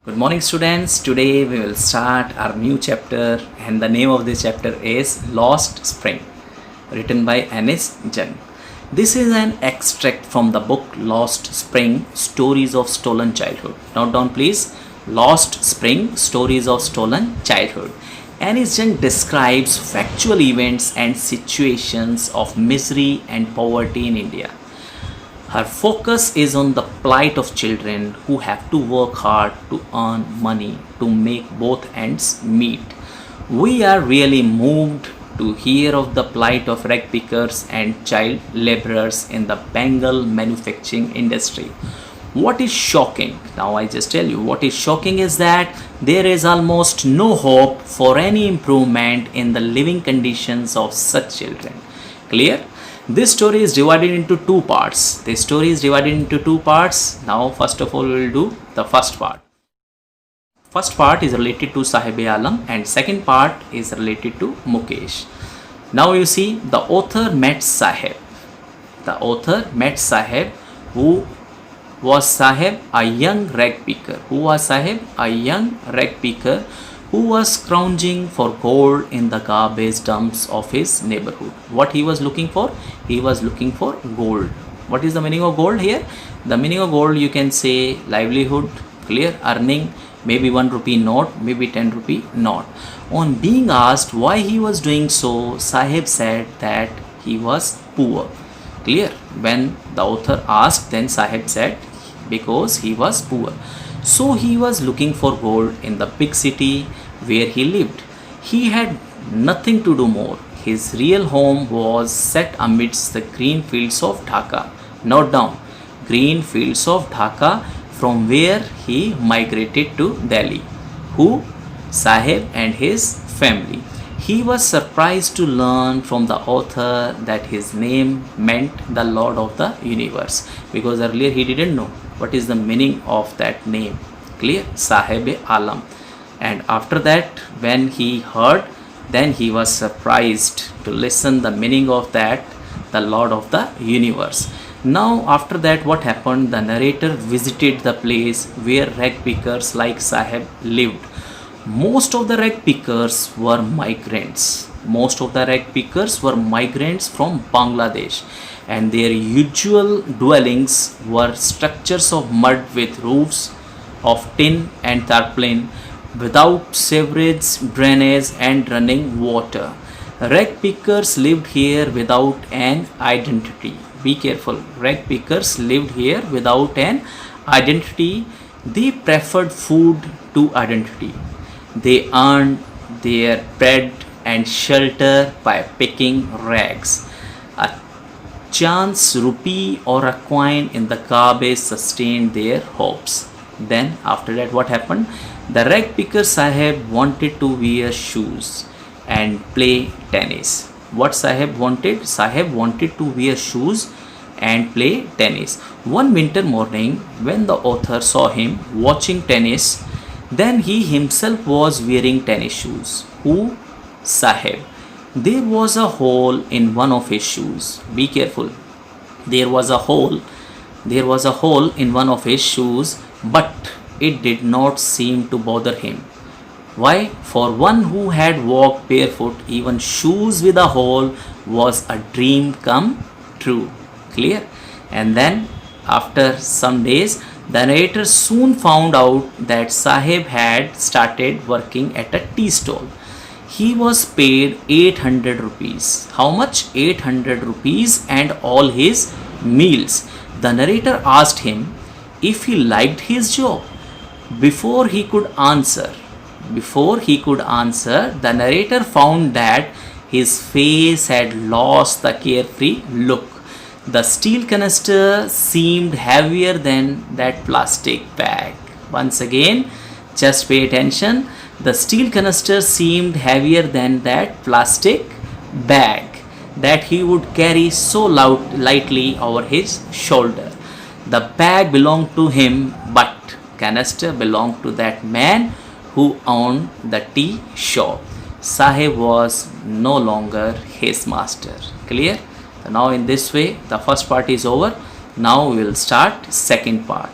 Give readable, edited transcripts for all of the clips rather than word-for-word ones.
Good morning, students. Today we will start our new chapter, and the name of this chapter is Lost Spring, written by Anis Jung. This is an extract from the book Lost Spring Stories of Stolen Childhood. Note down, please. Lost Spring Stories of Stolen Childhood. Anis Jung describes factual events and situations of misery and poverty in India. Her focus is on the plight of children who have to work hard to earn money to make both ends meet. We are really moved to hear of the plight of rag pickers and child laborers in the Bengal manufacturing industry. What is shocking, now I just tell you, what is shocking is that there is almost no hope for any improvement in the living conditions of such children. Clear? This story is divided into two parts. This story is divided into two parts. Now, first of all, we will do the first part. First part is related to Sahib-e-Alam and second part is related to Mukesh. Now, you see, the author met Sahib. The author met Sahib, who was Sahib, a young rag picker. Who was Sahib? A young rag picker who was scrounging for gold in the garbage dumps of his neighborhood. What he was looking for? He was looking for gold. What is the meaning of gold here? The meaning of gold, you can say livelihood, clear, earning, maybe 1 rupee note, maybe 10 rupee note. On being asked why he was doing so, Sahib said that he was poor. Clear? When the author asked, then Sahib said because he was poor. So he was looking for gold in the big city where he lived. He had nothing to do more. His real home was set amidst the green fields of Dhaka. Note down, green fields of Dhaka, from where he migrated to Delhi. Who? Sahib and his family. He was surprised to learn from the author that his name meant the Lord of the Universe, because earlier he didn't know what is the meaning of that name. Clear? Sahib-e-Alam. And after that, when he heard, then he was surprised to listen the meaning of that, the Lord of the Universe. Now after that, what happened? The narrator visited the place where rag pickers like Sahib lived. Most of the rag pickers were migrants. Most of the rag pickers were migrants from Bangladesh, and their usual dwellings were structures of mud with roofs of tin and tarpaulin, without sewerage, drainage and running water. Rag pickers lived here without an identity. Be careful. Rag pickers lived here without an identity. They preferred food to identity. They earned their bread and shelter by picking rags. A chance rupee or a coin in the garbage sustained their hopes. Then after that, what happened? The rag picker Sahib wanted to wear shoes and play tennis. What Sahib wanted? Sahib wanted to wear shoes and play tennis. One winter morning, when the author saw him watching tennis, then he himself was wearing tennis shoes. Who? Sahib. There was a hole in one of his shoes. Be careful. There was a hole. There was a hole in one of his shoes, but it did not seem to bother him. Why? For one who had walked barefoot, even shoes with a hole was a dream come true. Clear? And then after some days, the narrator soon found out that Sahib had started working at a tea stall. He was paid 800 rupees. How much? 800 rupees and all his meals. The narrator asked him if he liked his job. Before he could answer, the narrator found that his face had lost the carefree look. The steel canister seemed heavier than that plastic bag. Once again, just pay attention. The steel canister seemed heavier than that plastic bag that he would carry so lightly over his shoulder. The bag belonged to him, but canister belonged to that man who owned the tea shop. Sahib was no longer his master. Clear? So now in this way, the first part is over. Now we will start second part.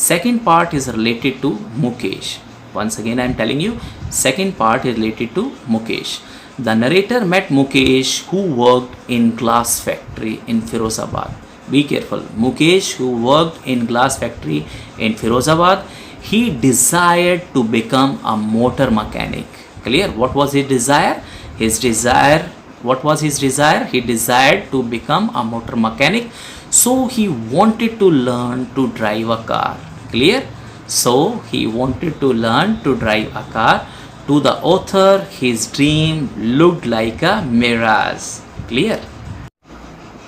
Second part is related to Mukesh. Once again I am telling you, second part is related to Mukesh. The narrator met Mukesh who worked in glass factory in Firozabad. Be careful. Mukesh who worked in glass factory in Firozabad, he desired to become a motor mechanic. Clear? What was his desire? What was his desire? He desired to become a motor mechanic. So he wanted to learn to drive a car. Clear? So he wanted to learn to drive a car. To the author, his dream looked like a mirage. Clear?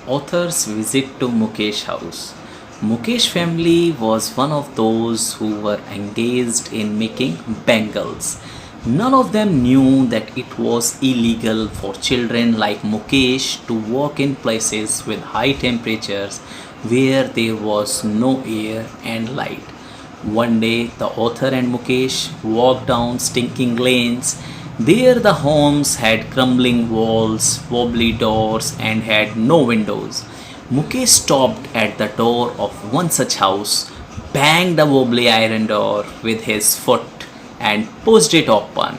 Author's visit to Mukesh house. Mukesh family was one of those who were engaged in making bangles. None of them knew that it was illegal for children like Mukesh to walk in places with high temperatures where there was no air and light. One day, the author and Mukesh walked down stinking lanes. There, the homes had crumbling walls, wobbly doors, and had no windows. Mukesh stopped at the door of one such house, banged the wobbly iron door with his foot, and pushed it open.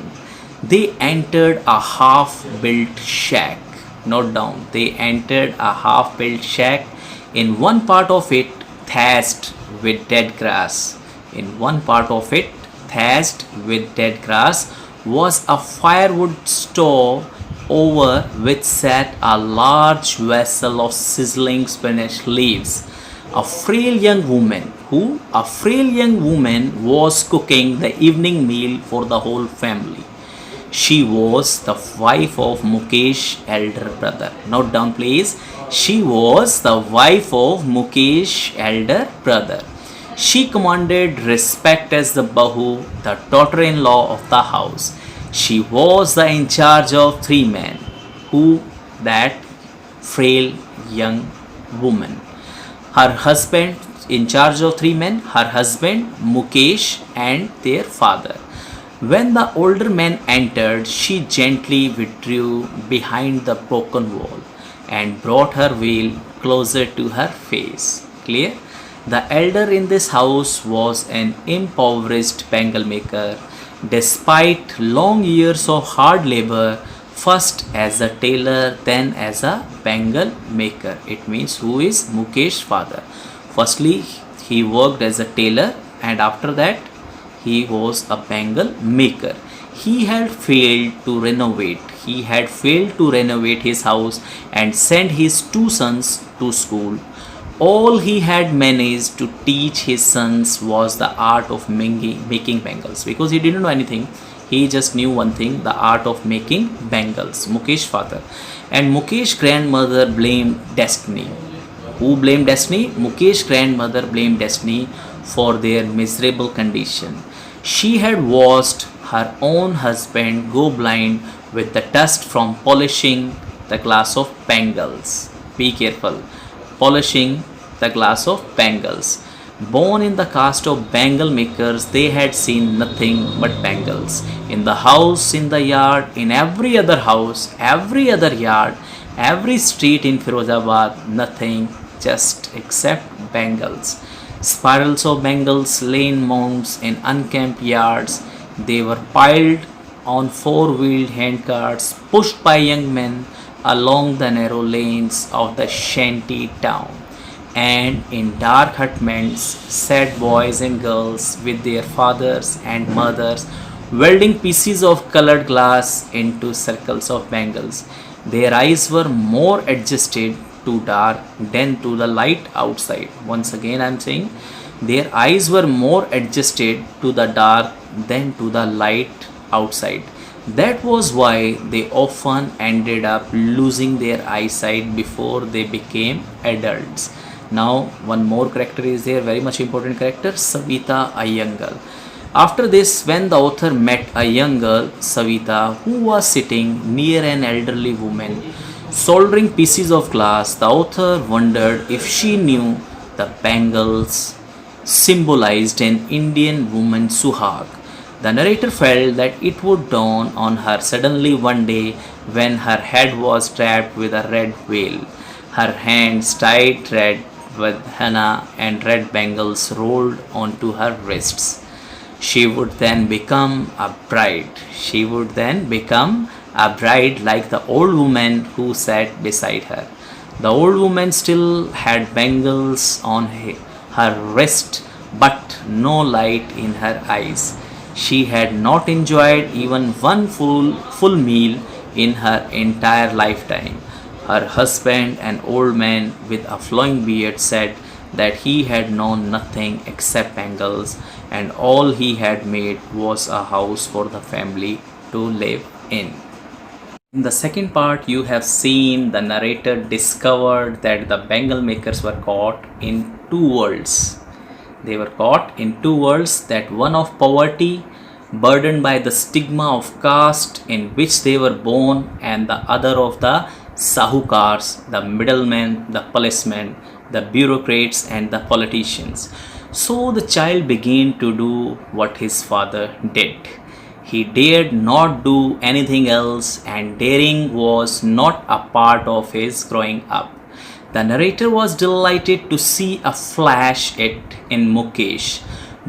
They entered a half built shack. Note down, they entered a half built shack. In one part of it, thatched with dead grass. In one part of it, thatched with dead grass, was a firewood stove over which sat a large vessel of sizzling spinach leaves. A frail young woman was cooking the evening meal for the whole family. She was the wife of Mukesh's elder brother. Note down please. She was the wife of Mukesh's elder brother. She commanded respect as the Bahu, the daughter-in-law of the house. She was the in charge of 3 men. Who? That frail young woman. Her husband, in charge of 3 men, her husband, Mukesh, and their father. When the older man entered, she gently withdrew behind the broken wall and brought her veil closer to her face. Clear? The elder in this house was an impoverished bangle maker. Despite long years of hard labor, first as a tailor, then as a bangle maker. It means who is Mukesh's father. Firstly, he worked as a tailor, and after that, he was a bangle maker. He had failed to renovate. He had failed to renovate his house and send his 2 sons to school. All he had managed to teach his sons was the art of making bangles, because he didn't know anything. He just knew one thing, the art of making bangles. Mukesh's father. And Mukesh's grandmother blamed destiny. Who blamed destiny? Mukesh's grandmother blamed destiny for their miserable condition. She had watched her own husband go blind with the dust from polishing the glass of bangles. Be careful. Polishing the glass of bangles. Born in the caste of bangle makers, they had seen nothing but bangles. In the house, in the yard, in every other house, every other yard, every street in Firozabad, nothing just except bangles. Spirals of bangles lay in mounds in unkempt yards. They were piled on 4-wheeled handcarts pushed by young men along the narrow lanes of the shanty town. And in dark hutments sat boys and girls with their fathers and mothers, welding pieces of colored glass into circles of bangles. Their eyes were more adjusted to dark than to the light outside. Once again I am saying, their eyes were more adjusted to the dark than to the light outside. That was why they often ended up losing their eyesight before they became adults. Now one more character is there, very much important character, Savita, a young girl. After this, when the author met a young girl, Savita, who was sitting near an elderly woman soldering pieces of glass, the author wondered if she knew the bangles symbolized an Indian woman's suhag. The narrator felt that it would dawn on her suddenly one day when her head was wrapped with a red veil, her hands tied red with henna and red bangles rolled onto her wrists. She would then become a bride. She would then become a bride like the old woman who sat beside her. The old woman still had bangles on her wrist, but no light in her eyes. She had not enjoyed even one full meal in her entire lifetime. Her husband, an old man with a flowing beard, said that he had known nothing except bangles, and all he had made was a house for the family to live in. In the second part, you have seen the narrator discovered that the bangle makers were caught in two worlds. They were caught in two worlds, that one of poverty, burdened by the stigma of caste in which they were born, and the other of the sahukars, the middlemen, the policemen, the bureaucrats, and the politicians. So the child began to do what his father did. He dared not do anything else, and daring was not a part of his growing up. The narrator was delighted to see a flash it in Mukesh,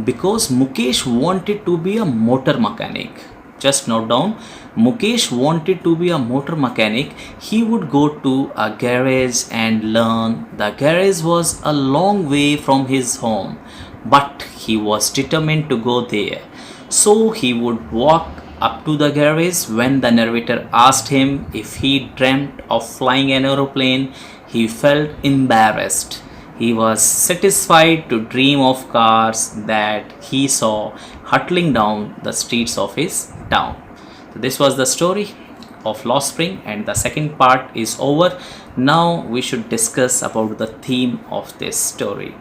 because Mukesh wanted to be a motor mechanic. Just note down, Mukesh wanted to be a motor mechanic. He would go to a garage and learn. The garage was a long way from his home, but he was determined to go there. So he would walk up to the garage. When the narrator asked him if he dreamt of flying an aeroplane, he felt embarrassed. He was satisfied to dream of cars that he saw hurtling down the streets of his town. So this was the story of Lost Spring, and the second part is over. Now we should discuss about the theme of this story.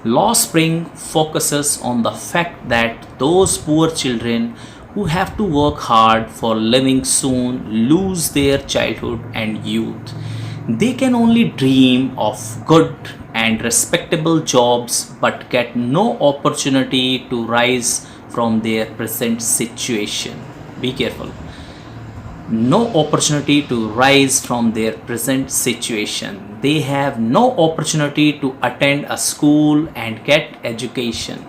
Lost Spring focuses on the fact that those poor children who have to work hard for living soon lose their childhood and youth. They can only dream of good and respectable jobs but get no opportunity to rise from their present situation. Be careful. No opportunity to rise from their present situation. They have no opportunity to attend a school and get education.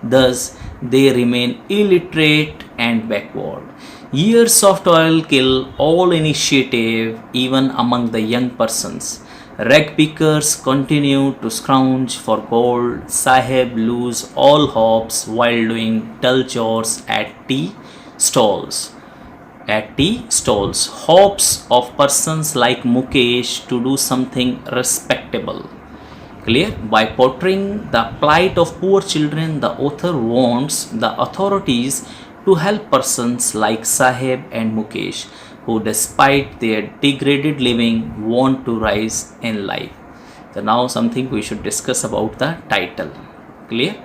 Thus, they remain illiterate and backward. Years of toil kill all initiative, even among the young persons. Rag pickers continue to scrounge for gold. Sahib lose all hopes while doing dull chores at tea stalls. Hopes of persons like Mukesh to do something respectable. Clear? By portraying the plight of poor children, the author wants the authorities to help persons like Sahib and Mukesh, who despite their degraded living want to rise in life. So now something we should discuss about the title. Clear?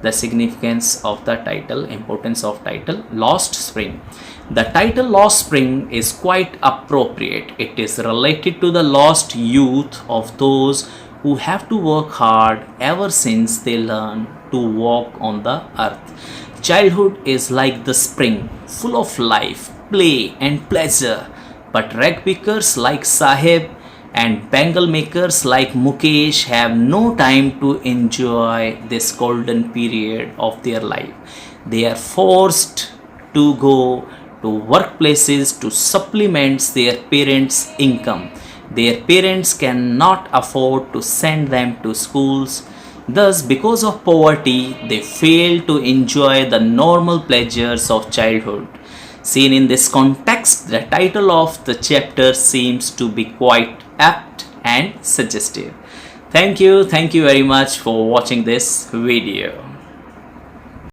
The significance of the title, importance of title, Lost Spring. The title Lost Spring is quite appropriate. It is related to the lost youth of those who have to work hard ever since they learn to walk on the earth. Childhood is like the spring, full of life, play and pleasure. But rag pickers like Sahib and bangle makers like Mukesh have no time to enjoy this golden period of their life. They are forced to go to workplaces to supplement their parents' income. Their parents cannot afford to send them to schools. Thus, because of poverty, they fail to enjoy the normal pleasures of childhood. Seen in this context, the title of the chapter seems to be quite apt and suggestive. Thank you very much for watching this video.